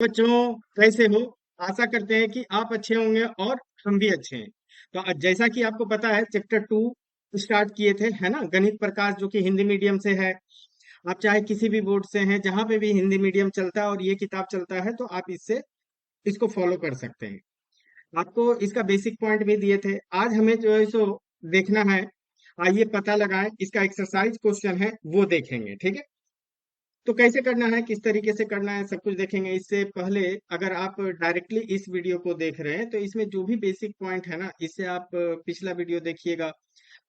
बच्चों, कैसे हो? आशा करते हैं कि आप अच्छे होंगे और हम भी अच्छे हैं। तो आज जैसा कि आपको पता है, चैप्टर 2 स्टार्ट किए थे, है ना, गणित प्रकाश, जो कि हिंदी मीडियम से है। आप चाहे किसी भी बोर्ड से हैं, जहां पे भी हिंदी मीडियम चलता है और ये किताब चलता है, तो आप इससे इसको फॉलो कर सकते हैं। आपको इसका बेसिक पॉइंट भी दिए थे। आज हमें जो है सो देखना है। आइए पता लगाएं, इसका एक्सरसाइज क्वेश्चन है वो देखेंगे, ठीक है। तो कैसे करना है, किस तरीके से करना है, सब कुछ देखेंगे। इससे पहले अगर आप डायरेक्टली इस वीडियो को देख रहे हैं, तो इसमें जो भी बेसिक पॉइंट है ना, इससे आप पिछला वीडियो देखिएगा,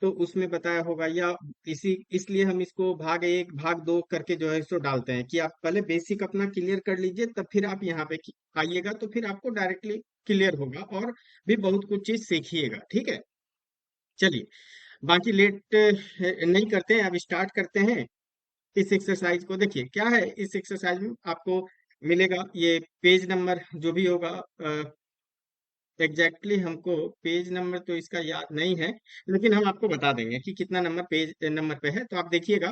तो उसमें बताया होगा। या इसी इसलिए हम इसको भाग 1 भाग 2 करके जो है सो डालते हैं कि आप पहले बेसिक अपना क्लियर कर लीजिए, तब फिर आप यहाँ पे आइएगा, तो फिर आपको डायरेक्टली क्लियर होगा और भी बहुत कुछ चीज सीखिएगा, ठीक है। चलिए, बाकी लेट नहीं करते हैं, अब स्टार्ट करते हैं। इस एक्सरसाइज को देखिए, क्या है इस एक्सरसाइज में आपको मिलेगा। ये पेज नंबर जो भी होगा, हमको पेज नंबर तो इसका याद नहीं है, लेकिन हम आपको बता देंगे कि कितना नंबर पेज नंबर पे है। तो आप देखिएगा,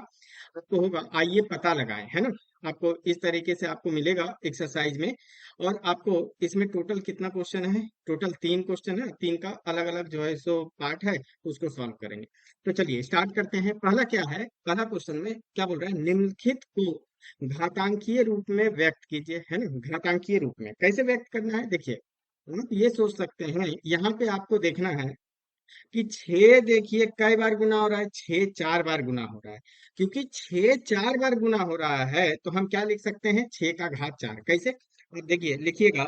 आपको होगा आइए पता लगाएं, है ना। आपको इस तरीके से आपको मिलेगा एक्सरसाइज में। और आपको इसमें टोटल कितना क्वेश्चन है? टोटल 3 क्वेश्चन है, 3 का अलग अलग जो है सो पार्ट है, उसको सॉल्व करेंगे। तो चलिए स्टार्ट करते हैं। पहला क्या है, पहला क्वेश्चन में क्या बोल रहा है, निम्नलिखित को घातांकीय रूप में व्यक्त कीजिए, है ना। घातांकीय रूप में कैसे व्यक्त करना है, देखिए। आप ये सोच सकते हैं, यहाँ पे आपको देखना है कि 6 देखिए कई बार गुना हो रहा है, 6 4 बार गुना हो रहा है। क्योंकि 6 4 बार गुना हो रहा है, तो हम क्या लिख सकते हैं, 6 का घात 4। कैसे? अब देखिए, लिखिएगा,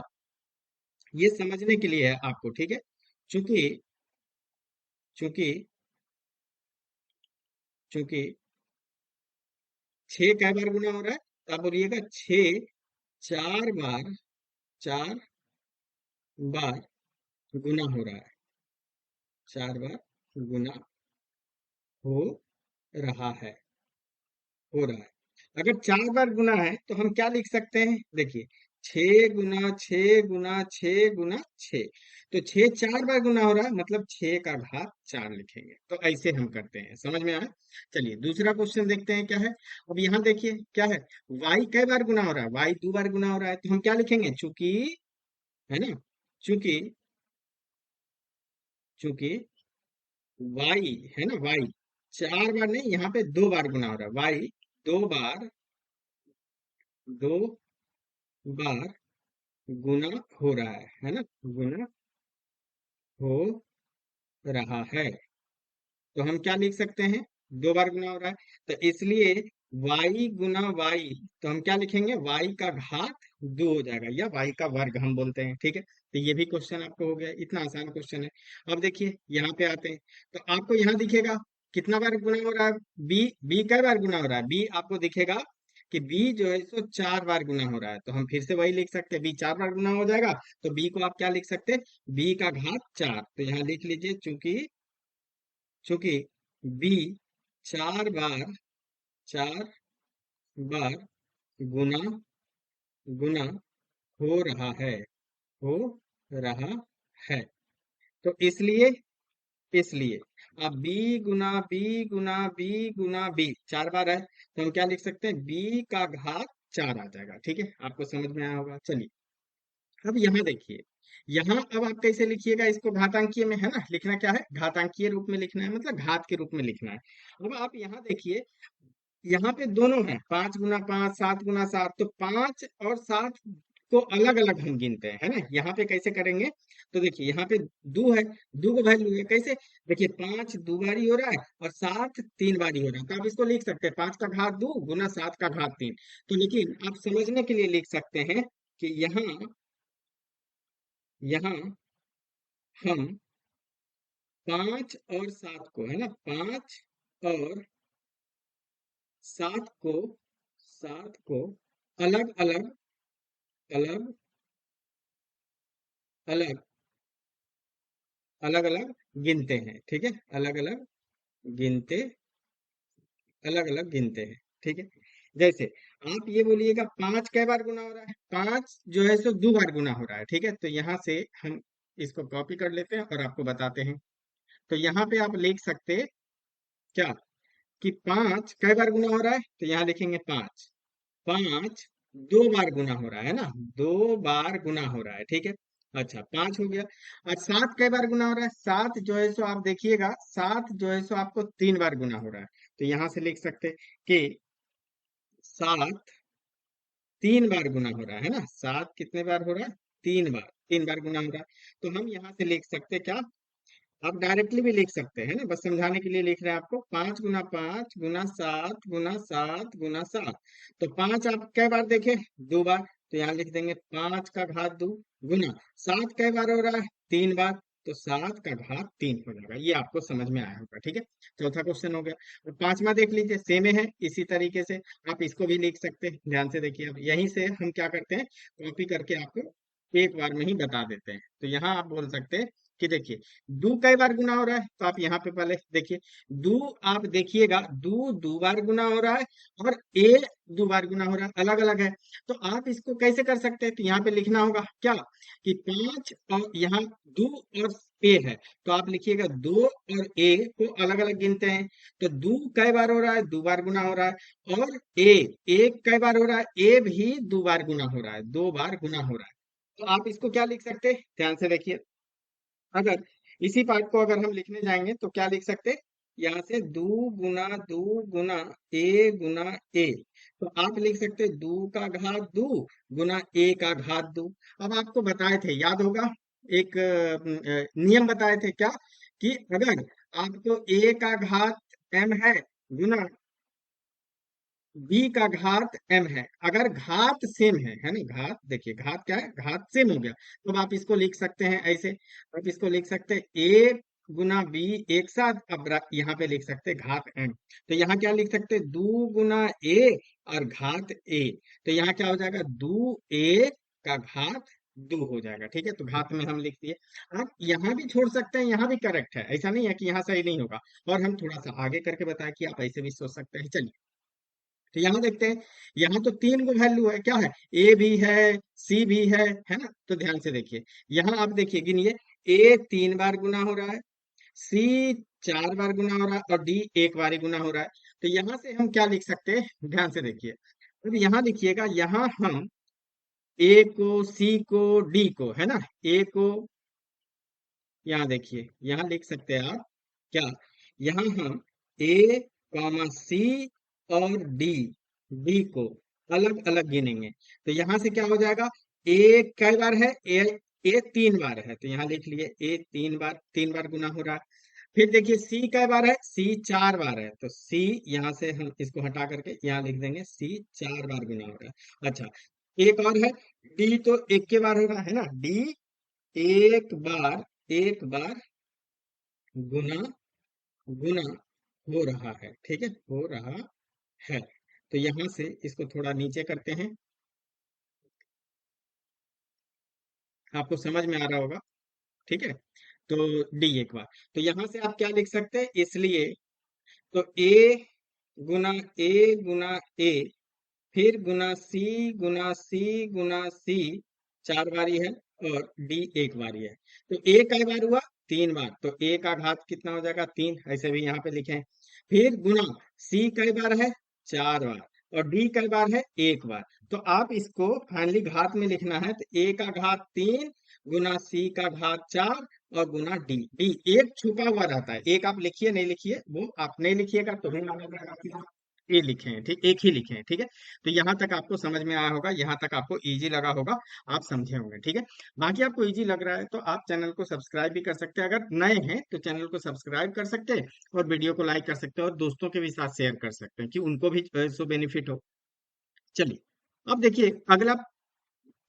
ये समझने के लिए है आपको, ठीक है। चूंकि चूंकि चूंकि 6 कई बार गुना हो रहा है, तो आप बोलिएगा 6 4 बार, 4 बार गुना हो रहा है, 4 बार गुना हो रहा है, हो रहा है। अगर 4 बार गुना है, तो हम क्या लिख सकते हैं, देखिए, 6 गुना 6 गुना 6 गुना 6। तो 6 4 बार गुना हो रहा है, मतलब 6 का घात 4 लिखेंगे। तो ऐसे हम करते हैं, समझ में आया। चलिए दूसरा क्वेश्चन देखते हैं क्या है। अब यहाँ देखिए क्या है, y कई बार गुना हो रहा है, y 2 बार गुना हो रहा है, तो हम क्या लिखेंगे, चूंकि, है ना, चूंकि चूंकि y, है ना, y 4 बार नहीं, यहाँ पे 2 बार गुना हो रहा है, y 2 बार, 2 बार गुना हो रहा है ना, गुना हो रहा है। तो हम क्या लिख सकते हैं, 2 बार गुना हो रहा है, तो इसलिए y गुना y, तो हम क्या लिखेंगे, y का घात 2 हो जाएगा, या y का वर्ग हम बोलते हैं, ठीक है। तो ये भी क्वेश्चन आपको हो गया, इतना आसान क्वेश्चन है। अब देखिए यहाँ पे आते हैं, तो आपको यहाँ दिखेगा कितना बार गुना हो रहा है, b कई बार गुना हो रहा है, b आपको दिखेगा कि b जो है सो 4 बार गुना हो रहा है। तो हम फिर से वही लिख सकते हैं, b 4 बार गुना हो जाएगा, तो b को आप क्या लिख सकते हैं, b का घात 4। तो यहाँ लिख लीजिए, चूंकि चूंकि b 4 बार गुना गुना हो रहा है, हो रहा है। तो इसलिए अब b गुना b 4 बार है, तो हम क्या लिख सकते हैं, b का घात 4 आ जाएगा, ठीक है। आपको समझ में आया होगा। चलिए, अब यहाँ देखिए, यहाँ अब आप कैसे लिखिएगा इसको, घातांकीय में है ना, लिखना क्या है, घातांकीय रूप में लिखना है, मतलब घात के रूप में लिखना है। अब आप यहाँ देखिए, यहाँ पे दोनों है, 5 गुना 5 7 गुना 7, तो 5 और 7 को अलग अलग हम गिनते हैं, है ना। यहाँ पे कैसे करेंगे, तो देखिए यहाँ पे 2 है, 2 को वैल्यू है, कैसे, देखिए 5 2 बारी हो रहा है और 7 3 बारी हो रहा है, तो आप इसको लिख सकते हैं 5 का घात 2 गुना 7 का घात 3। तो लेकिन आप समझने के लिए लिख सकते हैं कि यहाँ यहाँ हम 5 और 7 को, है ना, 5 और 7 को, 7 को अलग अलग, अलग अलग, अलग अलग गिनते हैं, ठीक है। अलग अलग गिनते, अलग अलग गिनते हैं, ठीक है। जैसे आप ये बोलिएगा, 5 कई बार गुना हो रहा है, 5 जो है सो 2 बार गुना हो रहा है, ठीक है। तो यहाँ से हम इसको कॉपी कर लेते हैं और आपको बताते हैं। तो यहाँ पे आप लिख सकते हैं क्या, कि 5 कई बार गुना हो रहा है, तो यहाँ लिखेंगे 5, 5 दो बार गुना हो रहा है ना, दो बार गुना हो रहा है, ठीक है। अच्छा, पांच हो गया। और सात कई बार गुना हो रहा है? सात जो है सो आप देखिएगा, सात जो है सो आपको तीन बार गुना हो रहा है। तो यहां से लिख सकते हैं कि सात तीन बार गुना हो रहा है ना, सात कितने बार हो रहा है? तीन बार, तीन बार गुना हो रहा है। तो हम यहाँ से लिख सकते हैं क्या, आप डायरेक्टली भी लिख सकते हैं ना, बस समझाने के लिए लिख रहे हैं आपको। पांच गुना पांच गुना सात गुना सात गुना सात। तो पांच आप कई बार देखें? दो बार। तो यहाँ लिख देंगे पांच का घात दो गुना सात कई बार हो रहा है? तीन बार। तो सात का घात तीन हो जाएगा। ये आपको समझ में आया होगा, ठीक है। चौथा क्वेश्चन हो गया। और पांचवा देख लीजिए, सेम है इसी तरीके से। आप इसको भी लिख सकते हैं, ध्यान से देखिए। अब यहीं से हम क्या करते हैं, कॉपी करके आपको एक बार में ही बता देते हैं। तो यहाँ आप बोल सकते हैं कि देखिए, दो कई बार गुना हो रहा है? तो आप यहाँ पे पहले देखिए, दो, आप देखिएगा दो दो बार गुना हो रहा है, और ए दो बार गुना हो रहा है, अलग अलग है। तो आप इसको कैसे कर सकते हैं? तो यहाँ पे लिखना होगा क्या, कि पांच और यहाँ दो और ए है, तो आप लिखिएगा दो और ए को अलग अलग गिनते हैं। तो दो कई बार हो रहा है? दो बार गुना हो रहा है। और ए, एक कई बार हो रहा है? ए भी दो बार गुना हो रहा है, दो बार गुना हो रहा है। तो आप इसको क्या लिख सकते हैं, ध्यान से देखिए। अगर इसी पार्ट को अगर हम लिखने जाएंगे तो क्या लिख सकते हैं, यहाँ से दो गुना ए गुना ए। तो आप लिख सकते हैं दो का घात दो गुना ए का घात दो। अब आपको बताए थे, याद होगा, एक नियम बताए थे क्या, कि अगर आपको ए का घात एम है गुना बी का घात एम है, अगर घात सेम है ना, घात देखिए, घात क्या है, घात सेम हो गया। तो आप इसको लिख सकते हैं ऐसे, आप इसको लिख सकते हैं ए गुना बी एक साथ। अब यहाँ पे लिख सकते हैं घात एम। तो यहाँ क्या लिख सकते हैं, दो गुना ए और घात ए। तो यहाँ क्या हो जाएगा, दो ए का घात दो हो जाएगा, ठीक है। तो घात में हम लिख दिए। आप यहाँ भी छोड़ सकते हैं, यहाँ भी करेक्ट है, ऐसा नहीं है कि यहाँ सही नहीं होगा। और हम थोड़ा सा आगे करके बताएं कि आप ऐसे भी सोच सकते हैं। चलिए, तो यहाँ देखते हैं, यहाँ तो तीन गो वैल्यू है, क्या है, ए भी है, सी भी है ना। तो ध्यान से देखिए, यहाँ आप देखिए, गिनिए, ए तीन बार गुना हो रहा है, सी चार बार गुना हो रहा है, और डी एक बार ही गुना हो रहा है। तो यहाँ से हम क्या लिख सकते हैं, ध्यान से देखिए। अब यहाँ देखिएगा, यहाँ हम ए को, सी को, डी को, है ना, ए को, यहाँ देखिए, यहाँ लिख सकते हैं आप क्या, यहाँ हम ए कॉमा सी और डी, डी को अलग अलग गिनेंगे। तो यहाँ से क्या हो जाएगा, ए कई बार है, ए तीन बार है, तो यहाँ लिख लिए ए तीन बार, तीन बार गुना हो रहा है। फिर देखिए सी कई बार है, सी चार बार है, तो सी यहाँ से हम इसको हटा करके यहाँ लिख देंगे सी चार बार गुना हो रहा है। अच्छा, एक और है, डी तो एक के बार हो रहा है ना, डी एक बार, एक बार गुना, गुना हो रहा है, ठीक है, हो रहा है। तो यहां से इसको थोड़ा नीचे करते हैं, आपको समझ में आ रहा होगा, ठीक है। तो डी एक बार, तो यहां से आप क्या लिख सकते हैं, इसलिए तो ए गुना ए, फिर गुना सी गुना सी, चार बारी है, और डी एक बारी है। तो ए कई बार हुआ, तीन बार, तो ए का घात कितना हो जाएगा, तीन, ऐसे भी यहाँ पे लिखें। फिर गुना सी कई बार है, चार बार, और डी कई बार है, एक बार। तो आप इसको फाइनली घात में लिखना है, तो ए का घात तीन गुना सी का घात चार, और गुना डी, डी एक छुपा हुआ रहता है, एक आप लिखिए नहीं लिखिए, वो आप नहीं लिखिएगा तो भी माना जाएगा कि आप ए लिखे हैं, ठीक, एक ही लिखे हैं, ठीक है। तो यहाँ तक आपको समझ में आया होगा, यहाँ तक आपको इजी लगा होगा, आप समझे होंगे, ठीक है। बाकी आपको इजी लग रहा है तो आप चैनल को सब्सक्राइब भी कर सकते हैं, अगर नए हैं तो चैनल को सब्सक्राइब कर सकते हैं, और वीडियो को लाइक कर सकते हैं, और दोस्तों के भी साथ शेयर कर सकते हैं, कि उनको भी सो बेनिफिट हो। चलिए, अब देखिए अगला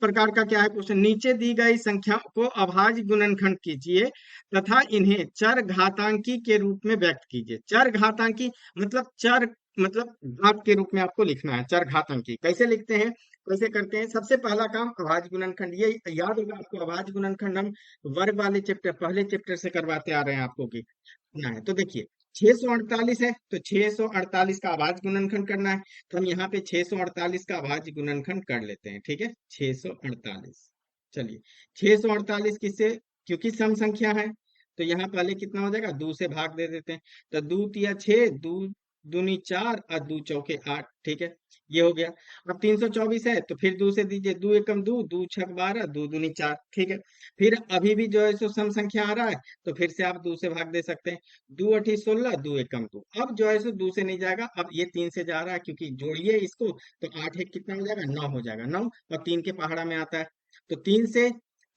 प्रकार का क्या है क्वेश्चन, नीचे दी गई संख्या को अभाज्य गुणनखंड कीजिए तथा इन्हें चर घातांकी के रूप में व्यक्त कीजिए। चर घातांकी मतलब चर, मतलब घात के रूप में आपको लिखना है। चर घातांकी कैसे लिखते हैं, कैसे करते हैं, सबसे पहला काम अभाज्य गुणनखंड, ये याद होगा आपको, अभाज्य गुणनखंड हम वर्ग वाले चैप्टर, पहले चैप्टर से करवाते आ रहे हैं आपको, की ना है। तो देखिए 648 है, तो 648 का अभाज्य गुणनखंड करना है। तो हम यहाँ पे 648 का अभाज्य गुणनखंड कर लेते हैं, ठीक है, 648। चलिए, 648 किससे, क्योंकि सम संख्या है, तो यहाँ पहले कितना हो जाएगा, दो से भाग दे देते हैं। तो दो तिया छः, दो दूनी 4 और दू चौके 8, ठीक है, ये हो गया। अब 324 है तो फिर दू से दीजिए, दू एकम दू, दू छक 12, दू दूनी 4, ठीक है। फिर अभी भी जो है सो सम संख्या आ रहा है, तो फिर से आप दू से भाग दे सकते हैं। दू अठी 16, दू एकम दू। अब जो है सो दू से नहीं जाएगा, अब ये 3 से जा रहा है, क्योंकि जोड़िए इसको तो 8 एक कितना हो जाएगा, 9 हो जाएगा, 9 और 3 के पहाड़ा में आता है। तो 3 से,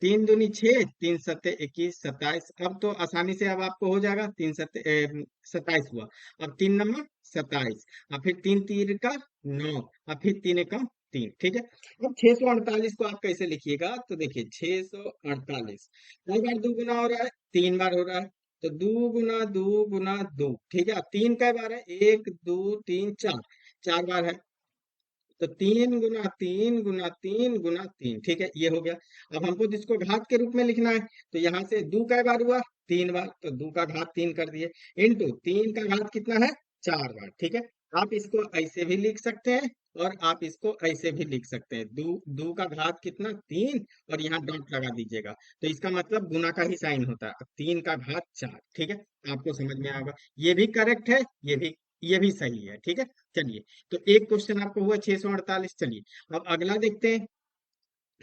3 दूनी 6, 3 सत्ते 21, 27। अब तो आसानी से अब आपको हो जाएगा, 3 सत्ते 27 हुआ। अब 3 नंबर 27, और फिर 3 तीर का 9, और फिर 3 एकम 3, ठीक है। अब 648 को आप कैसे लिखिएगा, तो देखिए 648 कई बार दो गुना हो रहा है, 3 बार हो रहा है, तो दो गुना दो गुना दो, ठीक है। अब 3 कई बार है, 1 2 3 4, 4 बार है, तो 3 गुना 3 गुना 3 गुना 3, ठीक है, ये हो गया। अब हमको जिसको घात के रूप में लिखना है, तो यहाँ से दो कै बार हुआ, 3 बार, तो दो का घात 3 कर दिए, इंटू 3 का घात कितना है, 4 बार, ठीक है। आप इसको ऐसे भी लिख सकते हैं, और आप इसको ऐसे भी लिख सकते हैं, दो दो का घात कितना 3, और यहाँ डॉट लगा दीजिएगा, तो इसका मतलब गुना का ही साइन होता है। अब 3 का घात 4, ठीक है, आपको समझ में आएगा। ये भी करेक्ट है, ये भी सही है, ठीक है। चलिए, तो एक क्वेश्चन आपको हुआ 648। चलिए अब अगला देखते हैं।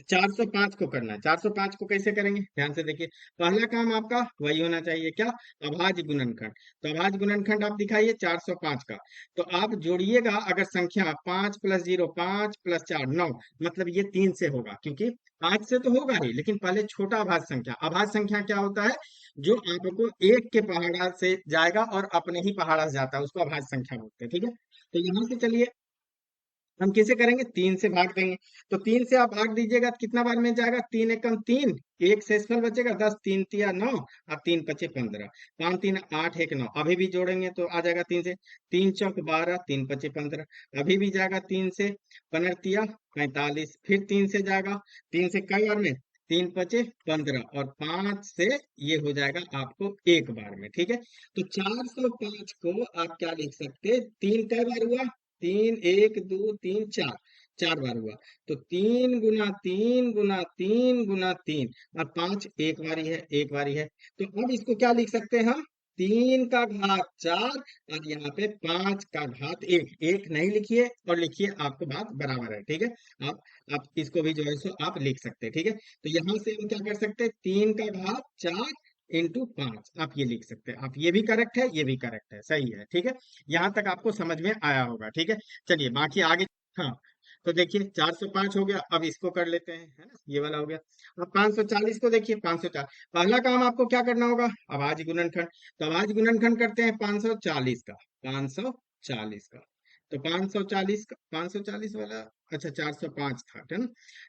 405 को करना है। 405 को कैसे करेंगे, ध्यान से देखिए। पहला काम आपका वही होना चाहिए, क्या, अभाज्य गुणनखंड। तो अभाज्य गुणनखंड आप दिखाइए 405 का। तो आप जोड़िएगा, अगर संख्या 5 प्लस 0, 5 प्लस 4 9, मतलब ये 3 से होगा, क्योंकि 5 से तो होगा ही, लेकिन पहले छोटा अभाज्य संख्या। अभाज्य संख्या क्या होता है, जो आपको एक के पहाड़ा से जाएगा और अपने ही पहाड़ा से जाता है, उसको अभाज्य संख्या बोलते हैं, ठीक है। तो यहाँ से चलिए हम कैसे करेंगे, 3 से भाग देंगे। तो 3 से आप भाग दीजिएगा तो कितना बार में जाएगा, 3 एकम 3, एक शेषफल बचेगा 10, 3 तिया 9, और 3 पचे 15, 5 3 8 1 9। अभी भी जोड़ेंगे तो आ जाएगा 3 से, 3 चौक 12, 3 पचे 15, अभी भी जाएगा 3 से, 15 45, फिर 3 से जाएगा, 3 से कई बार में, 3 पचे 15, और 5 से ये हो जाएगा आपको एक बार में, ठीक है। तो 405 को आप क्या लिख सकते हैं, 3 कई बार हुआ, 3 1 2 3 4, 4 बार हुआ, तो 3 गुना 3 गुना 3 गुना 3, और 5 एक बारी है, एक बारी है। तो अब इसको क्या लिख सकते हैं हम, 3 का घात 4, और यहाँ पे 5 का घात 1, एक नहीं लिखिए, और लिखिए आपको बात बराबर है, ठीक है। आप इसको भी जो है सो आप लिख सकते हैं, ठीक है। तो यहाँ से हम क्या कर सकते हैं, 3 का घात 4 इंटू 5, आप ये लिख सकते हैं। आप ये भी करेक्ट है, ये भी करेक्ट है, सही है, ठीक है। यहाँ तक आपको समझ में आया होगा, ठीक है। चलिए बाकी आगे। हाँ, तो देखिए 405 हो गया, अब इसको कर लेते हैं, है ना, ये वाला हो गया। अब 540 को देखिए, 504। पहला काम आपको क्या करना होगा, अभाज्य गुणनखंड। तो अभाज्य गुणनखंड करते हैं 540 का, 540 का। तो 540 का, 540 वाला, अच्छा 405 था, है ना।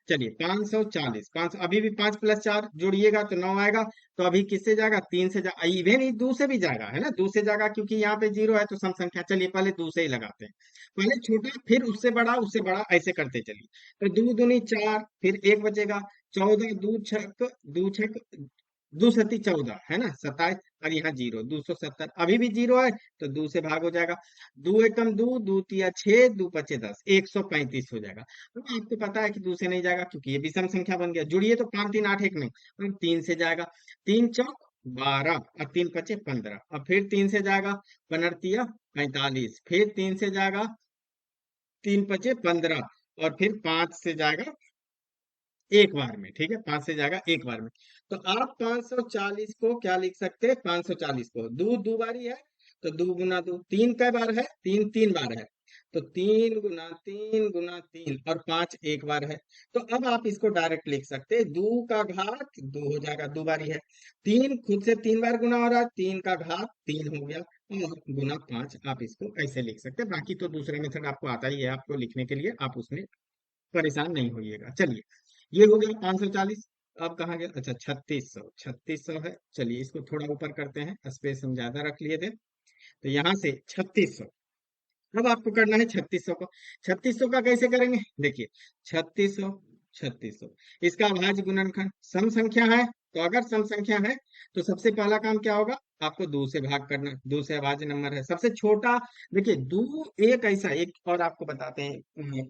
चलिए 540, 5 अभी भी 5 प्लस 4 जोड़िएगा तो 9 आएगा। तो अभी किससे जाएगा, 3 से जा, इवन ही 2 से भी जाएगा, है ना, 2 से जाएगा, क्योंकि यहाँ पे 0 है तो सम संख्या। चलिए पहले 2 से ही लगाते हैं, पहले छोटा फिर उससे बड़ा, उससे बड़ा, ऐसे करते चलिए। तो दो दूनी 4, फिर एक बचेगा 14, दो छक दो सती 14, है ना, 27, और यहाँ 0, 270। अभी भी 0 है, तो 2 से भाग हो जाएगा, दो एकम दो, दो तिया 6, दो पचे 10, 135 हो जाएगा। तो आपको पता है कि 2 से नहीं जाएगा, क्योंकि ये विषम संख्या बन गया। जुड़िए तो 5 3 8 1 नहीं, अब 3 से जाएगा, 3 चौक 12, और 3 पचे 15, और फिर 3 से जाएगा, 15 45, फिर 3 से जाएगा, 3 पचे 15, और फिर 5 से जाएगा एक बार में, ठीक है, 5 से जाएगा एक बार में। तो आप 540 को क्या लिख सकते हैं, 540 को दो बारी है, तो 2 गुना 2, 3 कई बार है, 3 3 बार है, तो 3 गुना 3 गुना 3, और 5 एक बार है। तो अब आप इसको डायरेक्ट लिख सकते हैं, 2 का घात 2 हो जाएगा, दो बारी है। 3 खुद से 3 बार गुना हो रहा है, 3 का घात 3 हो गया, और गुना 5, आप इसको ऐसे लिख सकते हैं। बाकी तो दूसरे मेथड आपको आता ही है, आपको लिखने के लिए, आप उसमें परेशान नहीं होइएगा। चलिए, ये हो गया 540। अब कहाँ गया, अच्छा 3600, 3600 है। चलिए इसको थोड़ा ऊपर करते हैं, स्पेस हम ज्यादा रख लिए थे, तो यहाँ से 3600। अब आपको करना है 3600 को। 3600 का कैसे करेंगे, देखिए 3600, 3600, इसका अभाज्य गुणनखंड सम संख्या है। तो अगर सम संख्या है, तो सबसे पहला काम क्या होगा, आपको 2 से भाग करना। 2 से अभाज्य नंबर है, सबसे छोटा। देखिए 2 एक ऐसा, एक और आपको बताते हैं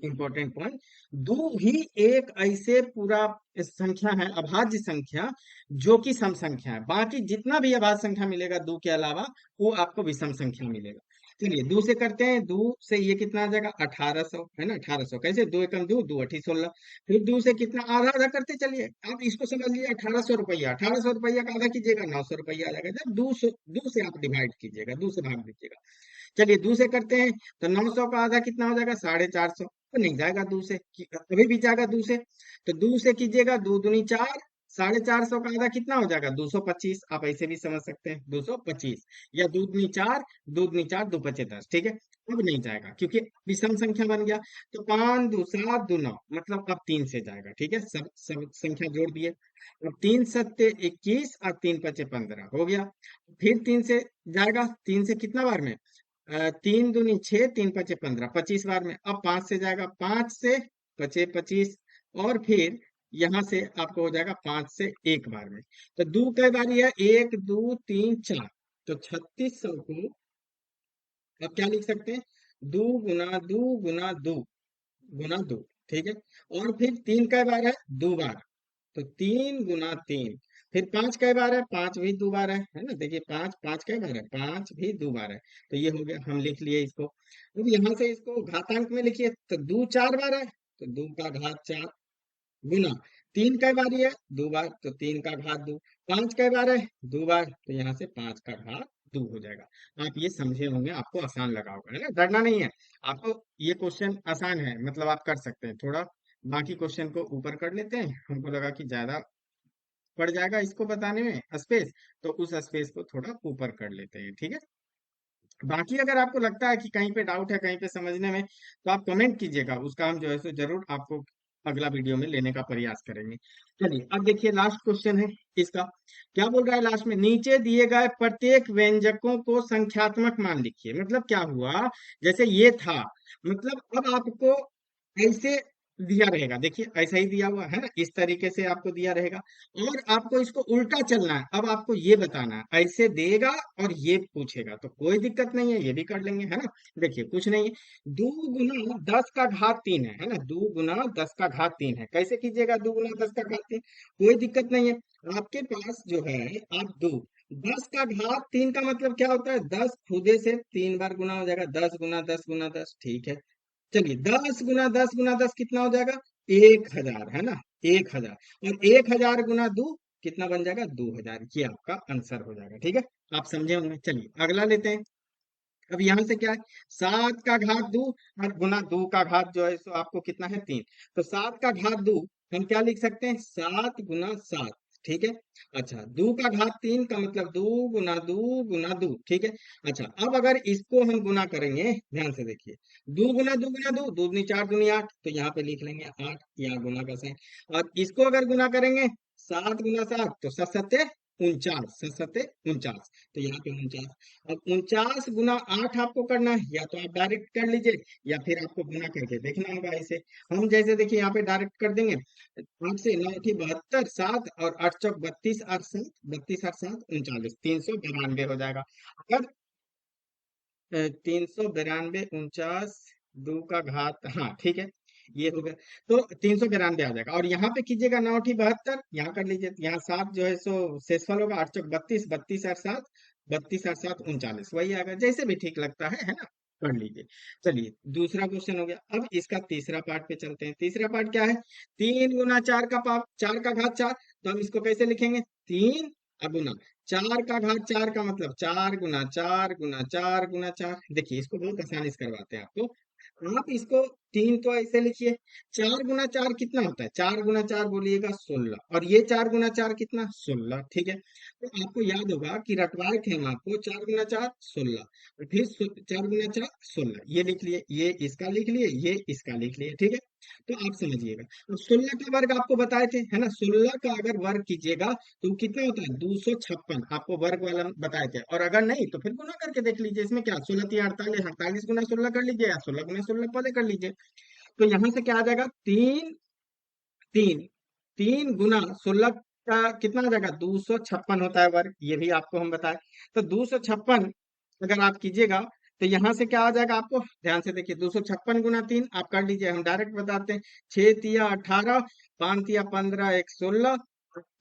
इंपॉर्टेंट पॉइंट। 2 ही एक ऐसे पूरा संख्या है, अभाज्य संख्या, जो कि सम संख्या है। बाकी जितना भी अभाज्य संख्या मिलेगा 2 के अलावा, वो आपको विषम संख्या मिलेगा। चलिए दो से करते हैं, दो से ये कितना आ जाएगा 1800, है ना 1800, कैसे दो एकम दो, दो अठी 16। फिर दो से कितना आधा आधा करते चलिए, आप इसको समझ लीजिए 1800 रुपया, 1800 रुपया का आधा कीजिएगा 900 रुपया आ जाएगा, जब दो से आप डिवाइड कीजिएगा, दो से भाग दीजिएगा। चलिए दो से करते हैं, तो 900 का आधा कितना हो जाएगा 450, तो नहीं जाएगा दो से, अभी भी जाएगा दो से, तो दो से कीजिएगा, दो दूनी चार, 450 का आधा कितना हो जाएगा 225, आप ऐसे भी समझ सकते हैं 225, या दो दूनी चार, दो दूनी चार, दो पचे 10, ठीक है। अब नहीं जाएगा क्योंकि विषम संख्या बन गया, तो 5 दो 7 दो 9, मतलब अब तीन से जाएगा, ठीक है, सब संख्या जोड़ दिए। अब तीन सत्ते 21 और तीन पचे 15 हो गया। फिर तीन से जाएगा, तीन से कितना बार में, तीन दूनी छह, तीन पचे 15, 25 बार में। अब पांच से जाएगा, पांच से पचे 25, और फिर यहां से आपको हो जाएगा पांच से एक बार में। तो दो कई बारी है, एक दो तीन चार, तो 3600 को अब क्या लिख सकते हैं, दो गुना दो गुना दो गुना दो, ठीक है। और फिर तीन कई बार है, दो बार, तो तीन गुना तीन। फिर पांच कई बार है, पांच भी दो बार है ना, देखिए पांच, पांच कई बार है, पांच भी दो बार है। तो ये हो गया, हम लिख लिए इसको। अब यहाँ से इसको घातांक में लिखिए, तो दो चार बार है, तो दो का घात चार, गुना तीन कई बारी है, दो बार, तो तीन का घात दो। पांच कई बार है, दो बार, तो यहाँ से पांच का घात दो हो जाएगा। आप ये समझे होंगे, आपको आसान लगा होगा, है ना, डरना नहीं है आपको। ये क्वेश्चन आसान है, मतलब आप कर सकते हैं थोड़ा। बाकी क्वेश्चन को ऊपर कर लेते हैं, हमको लगा कि ज्यादा पड़ जाएगा इसको बताने में स्पेस, तो उस स्पेस को थोड़ा ऊपर कर लेते हैं, ठीक है। बाकी अगर आपको लगता है कि कहीं पे डाउट है, कहीं पे समझने में, तो आप कमेंट कीजिएगा, उसका हम जो है सो जरूर आपको अगला वीडियो में लेने का प्रयास करेंगे। चलिए अब देखिए लास्ट क्वेश्चन है इसका, क्या बोल रहा है लास्ट में, नीचे दिए गए प्रत्येक व्यंजकों को संख्यात्मक मान लिखिए। मतलब क्या हुआ, जैसे ये था, मतलब अब आपको ऐसे दिया रहेगा, देखिए ऐसा ही दिया हुआ है ना, इस तरीके से आपको दिया रहेगा, और आपको इसको उल्टा चलना है। अब आपको ये बताना है, ऐसे देगा और ये पूछेगा, तो कोई दिक्कत नहीं है, ये भी कर लेंगे, है ना। देखिए कुछ नहीं है, दो गुना दस का घात तीन है ना, दो गुना दस का घात तीन है, कैसे कीजिएगा दो गुना दस का घात तीन, कोई दिक्कत नहीं है आपके पास जो है। आप दो, दस का घात तीन का मतलब क्या होता है, दस खुदे से तीन बार गुना हो जाएगा, दस गुना दस गुना दस, ठीक है। चलिए दस गुना दस कितना हो जाएगा, 1000, है ना, 1000, और 1000 गुना दो कितना बन जाएगा, 2000, ये आपका आंसर हो जाएगा, ठीक है। आप समझे होंगे, चलिए अगला लेते हैं। अब यहाँ से क्या है, सात का घात दो और गुना दो का घात जो है सो आपको कितना है, तीन। तो सात का घात दो हम क्या लिख सकते हैं, सात गुना सात, ठीक है। अच्छा दो का घात तीन का मतलब दो गुना दो, ठीक है। अच्छा अब अगर इसको हम गुना करेंगे, ध्यान से देखिए, दो गुना दो, दो दूनी चार दूनी आठ, तो यहाँ पे लिख लेंगे आठ, यहाँ गुना का साइन। और इसको अगर गुना करेंगे, सात गुना सात, तो सत सत्ते 49, सत सत्ते 49, तो यहाँ पे 49। अब 49 गुना आठ आपको करना है, या तो आप डायरेक्ट कर लीजिए, या फिर आपको गुना करके देखना होगा ऐसे। हम जैसे देखिए यहाँ पे डायरेक्ट कर देंगे, आठ से नौ अठी 72, सात और आठ चौक 32 और सात, 32 और सात 39, 392 हो जाएगा। अगर 392, 49, दो का घात, हाँ ठीक है, ये हो गया। तो 392 आ जाएगा, और यहाँ पे कीजिएगा 9 × 72, यहाँ कर लीजिए, यहाँ सात जो है सो शेषफल होगा, आठ चौक 32, 32 और सात, 32 और सात 39, वही आएगा, जैसे भी ठीक लगता है ना, कर लीजिए। चलिए दूसरा क्वेश्चन हो गया। अब इसका तीसरा पार्ट पे चलते हैं। तीसरा पार्ट क्या है, तीन गुना चार का पाप, चार का घात चार, तो हम इसको कैसे लिखेंगे, तीन गुना चार का घात चार का मतलब चार गुना चार गुना चार गुना चार। देखिए इसको बहुत आसानी से करवाते हैं आपको, आप इसको तीन तो ऐसे लिखिए, चार गुना चार कितना होता है, चार गुना चार बोलिएगा 16, और ये चार गुना चार कितना 16, ठीक है। तो आपको याद होगा कि रटवाए थे हम आपको, चार गुना चार 16, और फिर चार गुना चार 16, ये लिख लिए, ये इसका लिख लिए, ये इसका लिख लिए, ठीक है। तो आप समझिएगा, अब 16 का वर्ग आपको बताए थे, है ना, 16 का अगर वर्ग कीजिएगा तो कितना होता है, 256 आपको वर्ग वाला बताए थे। और अगर नहीं तो फिर गुना करके देख लीजिए, इसमें क्या, 16 3 48, 48 गुना 16 कर लीजिए, या 16 गुना 16 पहले कर लीजिए। तो यहाँ से क्या आ जाएगा, तीन, तीन, तीन गुना 16 का कितना आ जाएगा, 256 होता है वर्ग, ये भी आपको हम बताए। तो 256 अगर आप कीजिएगा, तो यहाँ से क्या आ जाएगा, आपको ध्यान से देखिए, 256 गुना तीन आप कर लीजिए, हम डायरेक्ट बताते हैं, छह तिया 18, पांच तिया 15, एक 16,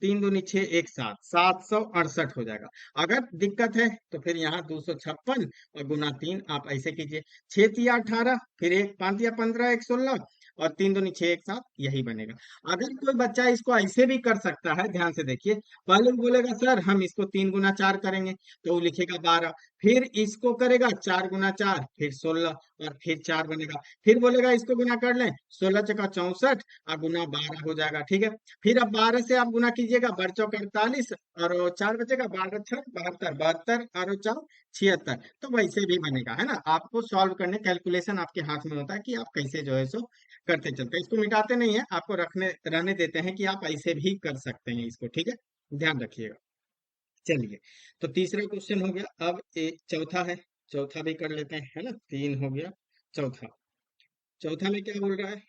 तीन दूनी छः, एक सात, 768 हो जाएगा। अगर दिक्कत है तो फिर यहाँ 256 और गुना तीन आप ऐसे कीजिए। छः तिया 18, फिर एक पाँच या 15, एक 16, और तीन दूनी छः, एक सात, यही बनेगा। अगर कोई बच्चा इसको ऐसे भी कर सकता है, ध्यान से देखिए, पहले वो बोलेगा सर हम इसको 3 गुना 4 करेंगे, तो वो लिखेगा 12, फिर इसको करेगा 4 गुना 4, फिर 16, और फिर 4 बनेगा, फिर बोलेगा इसको गुना कर लें, 16 × 64 और गुना 12 हो जाएगा, ठीक है। फिर अब 12 से आप गुना कीजिएगा, 12 × 4 = 48, और 4 बचेगा, 12 × 6 = 72, 72 और 4 76, तो वैसे भी बनेगा, है ना। आपको सॉल्व करने, कैलकुलेशन आपके हाथ में होता है कि आप कैसे जो है सो करते चलते हैं। इसको मिटाते नहीं है, आपको रखने रहने देते हैं कि आप ऐसे भी कर सकते हैं इसको, ठीक है, ध्यान रखिएगा। चलिए, तो तीसरा क्वेश्चन हो गया। अब एक चौथा है, चौथा भी कर लेते हैं, है ना। तीन हो गया, चौथा। चौथा में क्या बोल रहा है?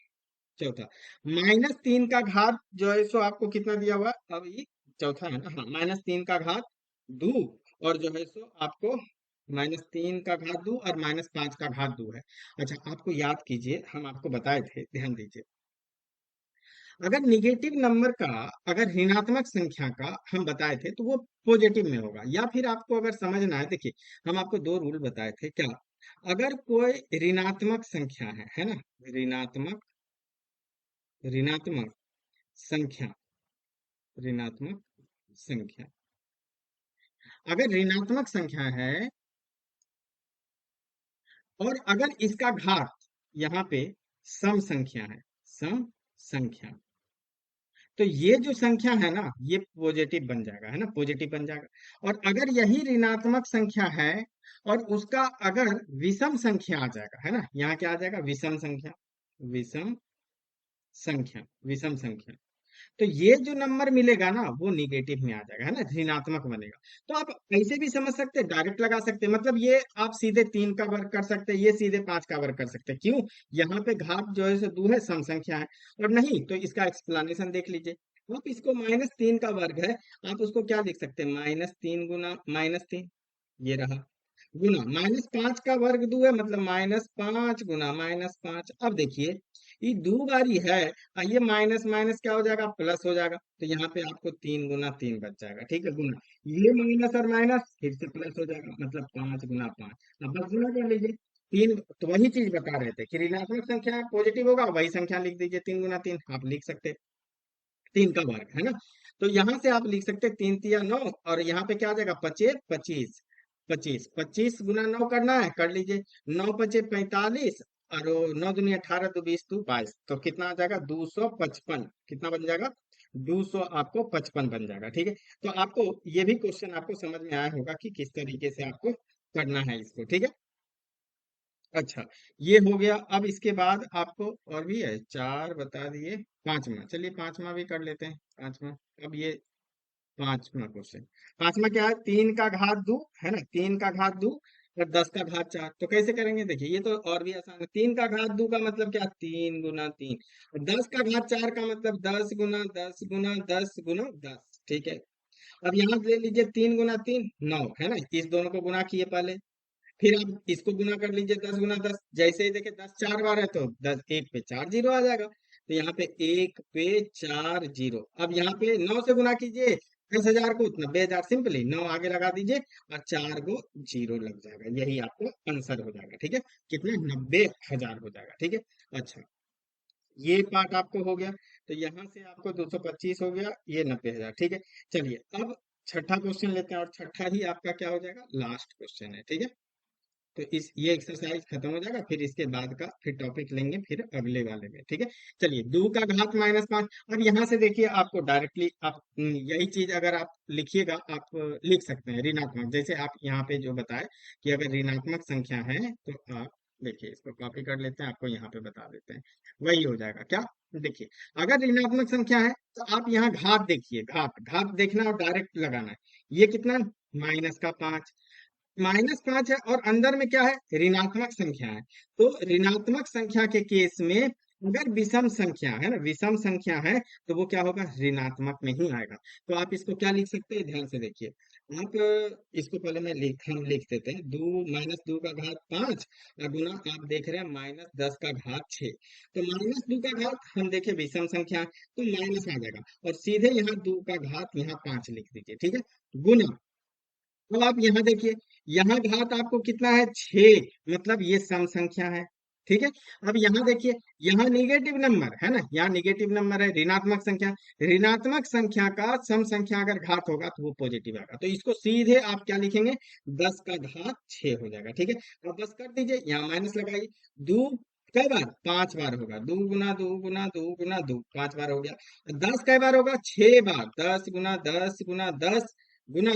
चौथा, -3 का घात जो है सो आपको कितना दिया हुआ है? अब ये चौथा है ना, हाँ, -3 का घात दो, और जो है सो आपको -3 का घात दो और -5 का घात दो है। अच्छा, आपको याद कीजिए, हम आपको बताए थे, ध्यान दीजिए। अगर निगेटिव नंबर का, अगर ऋणात्मक संख्या का हम बताए थे, तो वो पॉजिटिव में होगा। या फिर आपको अगर समझना है, देखिए, हम आपको दो रूल बताए थे, क्या? अगर कोई ऋणात्मक संख्या है ना, ऋणात्मक, ऋणात्मक संख्या, ऋणात्मक संख्या, अगर ऋणात्मक संख्या है और अगर इसका घात यहाँ पे सम संख्या है, सम संख्या, तो ये जो संख्या है ना, ये पॉजिटिव बन जाएगा, है ना, पॉजिटिव बन जाएगा। और अगर यही ऋणात्मक संख्या है और उसका अगर विषम संख्या आ जाएगा, है ना, यहाँ क्या आ जाएगा? विषम संख्या, विषम संख्या, विषम संख्या, तो ये जो नंबर मिलेगा ना, वो निगेटिव में आ जाएगा, है ना, ऋणात्मक बनेगा। तो आप ऐसे भी समझ सकते हैं, डायरेक्ट लगा सकते हैं, मतलब ये आप सीधे 3 का वर्ग कर सकते हैं, ये सीधे 5 का वर्ग कर सकते हैं। क्यों? यहाँ पे घात जो है सो दो है, सम संख्या है। और नहीं तो इसका एक्सप्लेनेशन देख लीजिए। आप इसको -3 का वर्ग है, आप उसको क्या लिख सकते हैं? -3 गुना -3, ये रहा, गुना -5 का वर्ग दो है, मतलब -5 गुना -5। अब देखिए, ये दो बारी है, ये माइनस माइनस क्या हो जाएगा? प्लस हो जाएगा। तो यहाँ पे आपको 3 गुना 3 बच जाएगा, ठीक है, गुना, ये माइनस और माइनस फिर से प्लस हो जाएगा, मतलब 5 गुना 5। अब बस गुना कर लीजिए। तीन, तो वही चीज बता रहे थे कि ऋणात्मक संख्या पॉजिटिव होगा, वही संख्या लिख दीजिए, 3 गुना 3 आप लिख सकते हैं, 3 का वर्ग, है ना। तो यहाँ से आप लिख सकते हैं 3 तिया 9, और यहाँ पे क्या आ जाएगा? पचे 25, 25, 25 गुना 9 करना है, कर लीजिए। 9 × 5 = 45, और 9 दूनी 18, 2 20, 2 22, तो कितना आ जाएगा? 255, कितना बन जाएगा? 200 आपको 55 बन जाएगा, ठीक है। तो आपको ये भी क्वेश्चन आपको समझ में आया होगा कि किस तरीके से आपको करना है इसको, ठीक है। अच्छा, ये हो गया। अब इसके बाद आपको और भी है, चार बता दिए, पांचवा, चलिए पांचवा भी कर लेते हैं, पांचवा। अब ये पांचवा क्वेश्चन, पांचवा क्या है? 3 का घात 2, है ना, 3 का घात 2 और 10 का घात 4, तो कैसे करेंगे? देखिए, ये तो और भी आसान है। 3 का घात 2 का मतलब क्या? 3 गुना 3, और 10 का घात 4 का मतलब 10 गुना 10 गुना 10 गुना 10, ठीक है। अब यहाँ ले लीजिए, 3 गुना 3 9, है ना, इस दोनों को गुना किए पहले, फिर आप इसको गुना कर लीजिए, 10 गुना 10, जैसे ही देखे 10 4 बार है, तो 10 एक पे 4 जीरो आ जाएगा, तो यहाँ पे एक पे 4 जीरो। अब यहाँ पे 9 से गुना कीजिए, 10,000 को 90,000, सिंपली 9 आगे लगा दीजिए, और 4 को जीरो लग जाएगा, यही आपको आंसर हो जाएगा, ठीक है। कितने? 90,000 हो जाएगा, ठीक है। अच्छा, ये पार्ट आपको हो गया। तो यहाँ से आपको 225 हो गया, ये 90,000, ठीक है। चलिए, अब छठा क्वेश्चन लेते हैं, और छठा ही आपका क्या हो जाएगा? लास्ट क्वेश्चन है, ठीक है। तो इस ये एक्सरसाइज खत्म हो जाएगा, फिर इसके बाद का फिर टॉपिक लेंगे फिर अगले वाले में, ठीक है। चलिए, 2 का घात -5। अब यहाँ से देखिए, आपको डायरेक्टली आप यही चीज अगर आप लिखिएगा, आप लिख सकते हैं ऋणात्मक, जैसे आप यहाँ पे जो बताए कि अगर ऋणात्मक संख्या है, तो आप देखिए, इसको कॉपी कर लेते हैं, आपको यहाँ पे बता देते हैं, वही हो जाएगा क्या। देखिए, अगर ऋणात्मक संख्या है, तो आप यहाँ घात देखिए, घात घात देखना और डायरेक्ट लगाना है। ये कितना है? -5, -5 है, और अंदर में क्या है? ऋणात्मक संख्या है। तो ऋणात्मक संख्या के केस में अगर विषम संख्या है ना, विषम संख्या है, तो वो क्या होगा, ऋणात्मक में ही आएगा। तो आप इसको क्या लिख सकते हैं, ध्यान से देखिए। आप इसको पहले हम लिख देते हैं, 2 - 2 का घात 5 और गुना, आप देख रहे हैं -10 का घात 6। तो -2 का घात हम देखे विषम संख्या है, तो माइनस आ जाएगा, और सीधे यहाँ 2 का घात यहाँ 5 लिख दीजिए, ठीक है। गुना, अब आप यहाँ देखिए, यहाँ घात आपको कितना है, 6, मतलब ये सम संख्या है, ठीक है। अब यहाँ देखिए, यहाँ निगेटिव नंबर है ना, यहाँ निगेटिव नंबर है, ऋणात्मक संख्या। ऋणात्मक संख्या का सम संख्या अगर घात होगा तो वो पॉजिटिव आएगा, तो इसको सीधे आप क्या लिखेंगे, 10 का घात 6 हो जाएगा, ठीक है। अब बस कर दीजिए, यहाँ माइनस लगाइए। दो कई बार, 5 बार होगा, 2 × 2 × 2 × 2 5 बार हो गया। 10 कई बार होगा, 6 बार, 10 × 10 × 10 गुना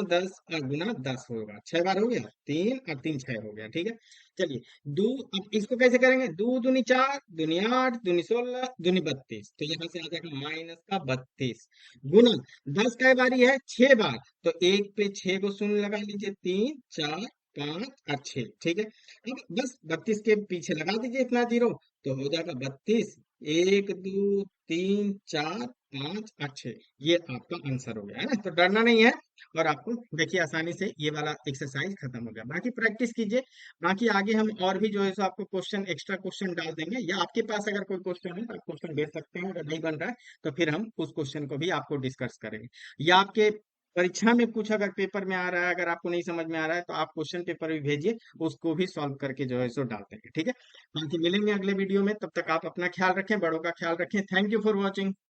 10 और गुना 10 होगा, 6 बार हो गया, 3 और 3 6 हो गया, ठीक है। चलिए, दो, अब इसको कैसे करेंगे, 2 दूनी 4, दूनी 8, दूनी 16, दूनी 32, तो यहाँ से आ जाएगा -32, गुना 10 कई बारी है, 6 बार, तो एक पे 6 को शून्य लगा लीजिए, 3 4 5 और 6, ठीक है। अब बस 32 के पीछे लगा दीजिए इतना जीरो, तो हो जाएगा 32, 1 2 3 4 5 और 6, ये आपका आंसर हो गया है ना, तो डरना नहीं है। और आपको देखिए आसानी से ये वाला एक्सरसाइज खत्म हो गया, बाकी प्रैक्टिस कीजिए। बाकी आगे हम और भी जो है सो आपको क्वेश्चन, एक्स्ट्रा क्वेश्चन डाल देंगे, या आपके पास अगर कोई क्वेश्चन है तो आप क्वेश्चन भेज सकते हैं, अगर नहीं बन रहा है तो फिर हम उस क्वेश्चन को भी आपको डिस्कस करेंगे। या आपके परीक्षा में कुछ अगर पेपर में आ रहा है, अगर आपको नहीं समझ में आ रहा है, तो आप क्वेश्चन पेपर भी भेजिए, उसको भी सॉल्व करके जो है सो डाल देंगे, ठीक है। बाकी मिलेंगे अगले वीडियो में, तब तक आप अपना ख्याल रखें, बड़ों का ख्याल रखें। Thank you for watching.